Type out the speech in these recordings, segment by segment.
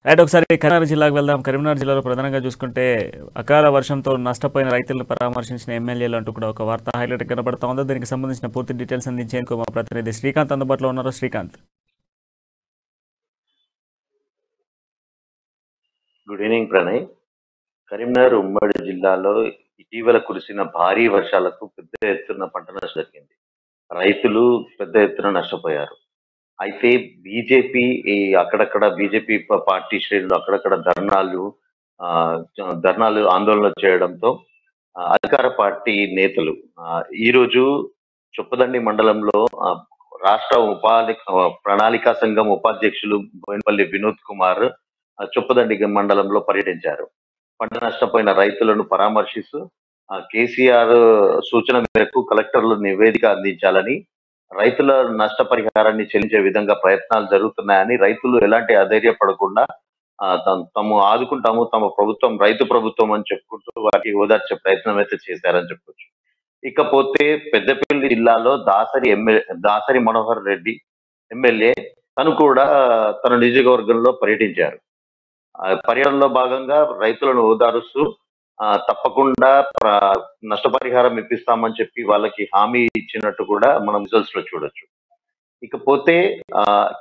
Right. ఒకసారి కరీంనగర్ జిల్లాకు వెళ్దాం. కరీంనగర్ జిల్లాలో ప్రధానంగా చూసుకుంటే అకాల వర్షంతో నష్టపోయిన రైతులను పరామర్శించిన ఎమ్మెల్యేలు అంటూ కూడా ఒక వార్త హైలైట్ కనబడతా ఉందో. దీనికి సంబంధించిన పూర్తి డీటెయిల్స్ అందించేందుకు మా ప్రతినిధి శ్రీకాంత్ అందుబాటులో ఉన్నారు. శ్రీకాంత్. Good evening Pranay. కరీంనగర్ ఉమ్మడి జిల్లాలో ఇటీవల కురిసిన భారీ వర్షాలకు పెద్ద ఎత్తున పంట నష్టం జరిగింది. రైతులు పెద్ద ఎత్తున నష్టపోయారు. అయితే బీజేపీ అక్కడక్కడ బీజేపీ పార్టీ శ్రేణులు అక్కడక్కడ ఆ, ధర్నాలు ఆందోళనలు చేయడంతో అధికార పార్టీ నేతలు ఈ రోజు చొప్పదండి మండలంలో రాష్ట్ర ప్రణాళికా సంఘం ఉపాధ్యక్షులు బోయినపల్లి వినోద్ కుమార్ చొప్పదండి మండలంలో పర్యటించారు. పంట నష్టపోయిన రైతులను పరామర్శిస్తూ కేసీఆర్ సూచన మేరకు కలెక్టర్లు నివేదిక అందించాలని, రైతుల నష్టపరిహారాన్ని చెల్లించే విధంగా ప్రయత్నాలు జరుగుతున్నాయని, రైతులు ఎలాంటి అధైర్యపడకుండా తాము ఆదుకుంటాము, తమ ప్రభుత్వం రైతు ప్రభుత్వం అని చెప్పుకుంటూ వారికి ఓదార్చే ప్రయత్నం అయితే చేశారని చెప్పొచ్చు. ఇకపోతే పెద్దపల్లి జిల్లాలో దాసరి మనోహర్ రెడ్డి ఎమ్మెల్యే తను కూడా తన నియోజకవర్గంలో పర్యటించారు. పర్యటనలో భాగంగా రైతులను ఓదారుస్తూ తప్పకుండా నష్టపరిహారం ఇప్పిస్తామని చెప్పి వాళ్ళకి హామీ ఇచ్చినట్టు కూడా మనం రిజల్ట్స్ లో చూడొచ్చు. ఇకపోతే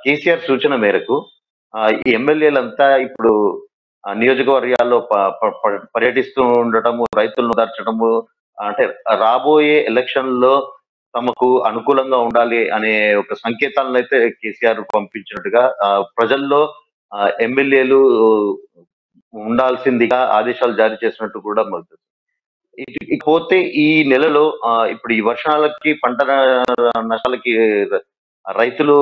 కేసీఆర్ సూచన మేరకు ఈ ఎమ్మెల్యేలంతా ఇప్పుడు నియోజకవర్గాల్లో పర్యటిస్తూ ఉండటము, రైతులను ఓదార్చడము, అంటే రాబోయే ఎలక్షన్ లో తమకు అనుకూలంగా ఉండాలి అనే ఒక సంకేతాలను అయితే కేసీఆర్ పంపించినట్టుగా ప్రజల్లో ఎమ్మెల్యేలు ఉండాల్సిందిగా ఆదేశాలు జారీ చేసినట్టు కూడా మనకు. ఇకపోతే ఈ నెలలో ఇప్పుడు ఈ వర్షాలకి పంట నష్టాలకి రైతులు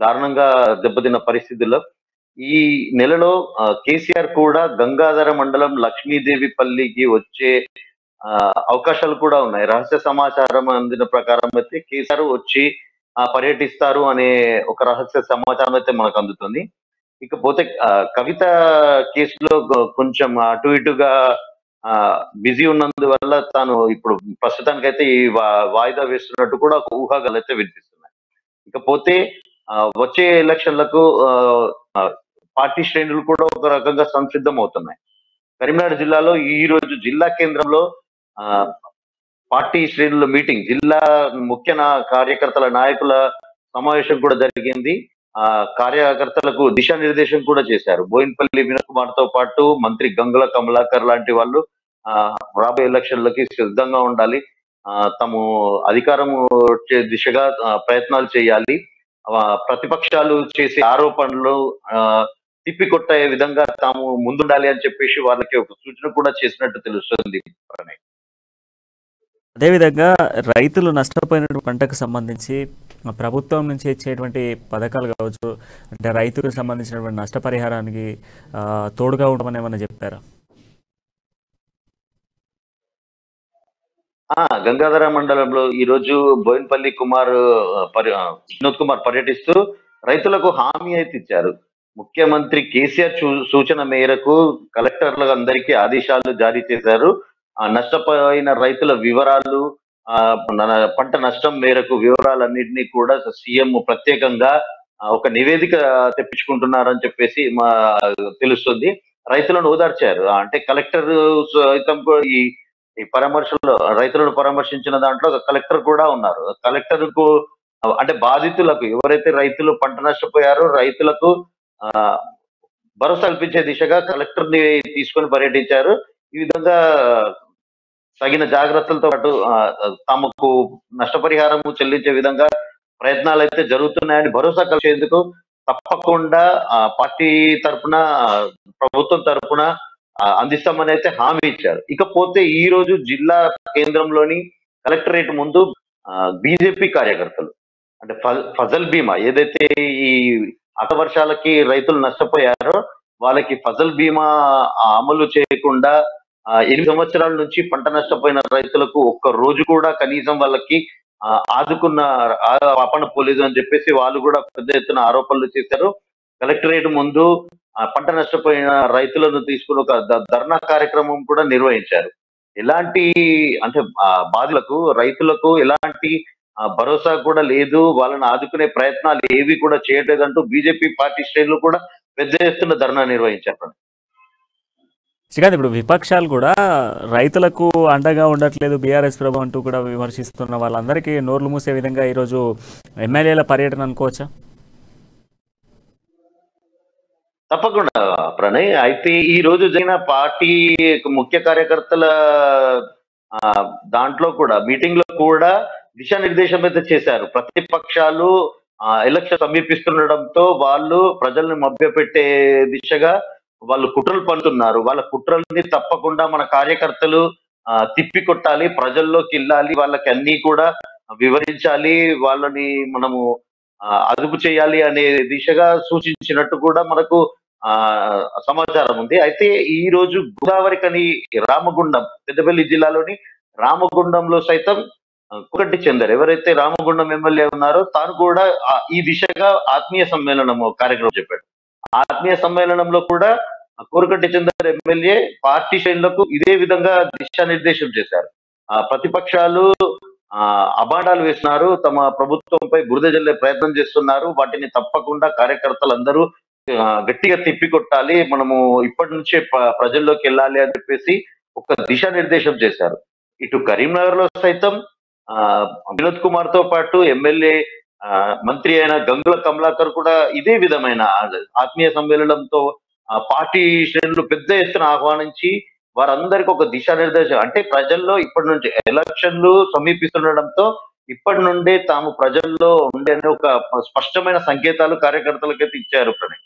దారుణంగా దెబ్బతిన్న పరిస్థితుల్లో ఈ నెలలో కేసీఆర్ కూడా గంగాధర మండలం లక్ష్మీదేవిపల్లికి వచ్చే అవకాశాలు కూడా ఉన్నాయి. రహస్య సమాచారం అందిన ప్రకారం అయితే కేసీఆర్ వచ్చి పర్యటిస్తారు అనే ఒక రహస్య సమాచారం అయితే మనకు అందుతుంది. ఇకపోతే కవిత కేసులో కొంచెం అటు ఇటుగా బిజీ ఉన్నందువల్ల తాను ఇప్పుడు ప్రస్తుతానికైతే ఈ వాయిదా వేస్తున్నట్టు కూడా ఒక ఊహాగాలు అయితే వినిపిస్తున్నాయి. ఇకపోతే వచ్చే ఎలక్షన్లకు పార్టీ శ్రేణులు కూడా ఒక రకంగా సంసిద్ధం అవుతున్నాయి. కరీంనగర్ జిల్లాలో ఈ రోజు జిల్లా కేంద్రంలో పార్టీ శ్రేణుల మీటింగ్, జిల్లా ముఖ్య కార్యకర్తల నాయకుల సమావేశం కూడా జరిగింది. కార్యకర్తలకు దిశానిర్దేశం కూడా చేశారు. బోయినపల్లి వినోద్ కుమార్ తో పాటు మంత్రి గంగుల కమలాకర్ లాంటి వాళ్ళు రాబోయే ఎలక్షన్లకి సిద్ధంగా ఉండాలి, తాము అధికారం వచ్చే దిశగా ప్రయత్నాలు చేయాలి, ప్రతిపక్షాలు చేసే ఆరోపణలు తిప్పికొట్టే విధంగా తాము ముందుండాలి అని చెప్పేసి వాళ్ళకి ఒక సూచన కూడా చేసినట్టు తెలుస్తుంది. అదేవిధంగా రైతులు నష్టపోయినటువంటి పంటకు సంబంధించి ప్రభుత్వం నుంచి ఇచ్చేటువంటి పథకాలు కావచ్చు, అంటే రైతులకు సంబంధించినటువంటి నష్టపరిహారానికి తోడుగా ఉండమని ఏమన్నా చెప్పారా? గంగాధర మండలంలో ఈ రోజు బోయినపల్లి వినోద్ కుమార్ పర్యటిస్తూ రైతులకు హామీ అయితే ఇచ్చారు. ముఖ్యమంత్రి కేసీఆర్ సూచన మేరకు కలెక్టర్లకు అందరికీ ఆదేశాలు జారీ చేశారు. నష్టపోయిన రైతుల వివరాలు, పంట నష్టం మేరకు వివరాలన్నింటినీ కూడా సీఎం ప్రత్యేకంగా ఒక నివేదిక తెప్పించుకుంటున్నారని చెప్పేసి తెలుస్తుంది. రైతులను ఓదార్చారు. అంటే కలెక్టర్ సైతం ఈ పరామర్శలో రైతులను పరామర్శించిన దాంట్లో కలెక్టర్ కూడా ఉన్నారు. కలెక్టర్ కు అంటే బాధితులకు ఎవరైతే రైతులు పంట నష్టపోయారో రైతులకు భరోసా కల్పించే దిశగా కలెక్టర్ ని తీసుకొని పర్యటించారు. ఈ విధంగా తగిన జాగ్రత్తలతో పాటు తమకు నష్టపరిహారం చెల్లించే విధంగా ప్రయత్నాలు అయితే జరుగుతున్నాయని భరోసా కలిగేందుకు తప్పకుండా పార్టీ తరఫున, ప్రభుత్వం తరఫున అందిస్తామని అయితే హామీ ఇచ్చారు. ఇకపోతే ఈ రోజు జిల్లా కేంద్రంలోని కలెక్టరేట్ ముందు బీజేపీ కార్యకర్తలు అంటే ఫజల్ బీమా ఏదైతే ఈ వర్షాలకి రైతులు నష్టపోయారో వాళ్ళకి ఫజల్ బీమా అమలు చేయకుండా 8 సంవత్సరాల నుంచి పంట నష్టపోయిన రైతులకు ఒక్క రోజు కూడా కనీసం వాళ్ళకి ఆదుకున్న అపన పోలేదు అని చెప్పేసి వాళ్ళు కూడా పెద్ద ఎత్తున ఆరోపణలు చేశారు. కలెక్టరేట్ ముందు పంట నష్టపోయిన రైతులను తీసుకుని ఒక ధర్నా కార్యక్రమం కూడా నిర్వహించారు. ఎలాంటి అంటే బాధితులకు రైతులకు ఎలాంటి భరోసా కూడా లేదు, వాళ్ళని ఆదుకునే ప్రయత్నాలు ఏవి కూడా చేయట్లేదంటూ బీజేపీ పార్టీ శ్రేణులు కూడా పెద్ద ఎత్తున ధర్నా నిర్వహించారు. శ్రీకాంత్, ఇప్పుడు విపక్షాలు కూడా రైతులకు అండగా ఉండట్లేదు బీఆర్ఎస్ ప్రభుత్వం అంటూ కూడా విమర్శిస్తున్న వాళ్ళందరికీ నోర్లు మూసే విధంగా ఈరోజు ఎమ్మెల్యేల పర్యటన అనుకోవచ్చా? తప్పకుండా ప్రణయ్. అయితే ఈ రోజు జరిగిన పార్టీ ముఖ్య కార్యకర్తల ఆ, దాంట్లో కూడా మీటింగ్ లో కూడా దిశానిర్దేశం అయితే చేశారు. ప్రతిపక్షాలు ఎలక్షన్ సమీపిస్తుండడంతో వాళ్ళు ప్రజల్ని మభ్యపెట్టే దిశగా వాళ్ళు కుట్రలు పన్నుతున్నారు. వాళ్ళ కుట్రల్ని తప్పకుండా మన కార్యకర్తలు తిప్పి కొట్టాలి, ప్రజల్లోకి వెళ్ళాలి, వాళ్ళకి అన్ని కూడా వివరించాలి, వాళ్ళని మనము అదుపు చేయాలి అనే దిశగా సూచించినట్టు కూడా మనకు ఆ సమాచారం ఉంది. అయితే ఈ రోజు గోదావరికని రామగుండం, పెద్దపల్లి జిల్లాలోని రామగుండంలో సైతం కోకటి చందర్, ఎవరైతే రామగుండం ఎమ్మెల్యే ఉన్నారో తాను కూడా ఈ దిశగా ఆత్మీయ సమ్మేళనం కార్యక్రమం చెప్పాడు. ఆత్మీయ సమ్మేళనంలో కూడా కోరకట్టి చందర్ ఎమ్మెల్యే పార్టీ శ్రేణులకు ఇదే విధంగా దిశానిర్దేశం చేశారు. ప్రతిపక్షాలు అబాండాలు వేస్తున్నారు, తమ ప్రభుత్వంపై బురద జల్లే ప్రయత్నం చేస్తున్నారు, వాటిని తప్పకుండా కార్యకర్తలందరూ గట్టిగా తిప్పికొట్టాలి, మనము ఇప్పటి నుంచే ప్రజల్లోకి వెళ్ళాలి అని చెప్పేసి ఒక దిశానిర్దేశం చేశారు. ఇటు కరీంనగర్ లో సైతం వినోద్ కుమార్ తో పాటు ఎమ్మెల్యే మంత్రి అయిన గంగుల కమలాకర్ కూడా ఇదే విధమైన ఆత్మీయ సమ్మేళనంతో పార్టీ శ్రేణులు పెద్ద ఎత్తున ఆహ్వానించి వారందరికి ఒక దిశానిర్దేశం, అంటే ప్రజల్లో ఇప్పటి నుంచి ఎలక్షన్లు సమీపిస్తుండడంతో ఇప్పటి నుండే తాము ప్రజల్లో ఉండే ఒక స్పష్టమైన సంకేతాలు కార్యకర్తలకైతే ఇచ్చారు ప్రణయ్.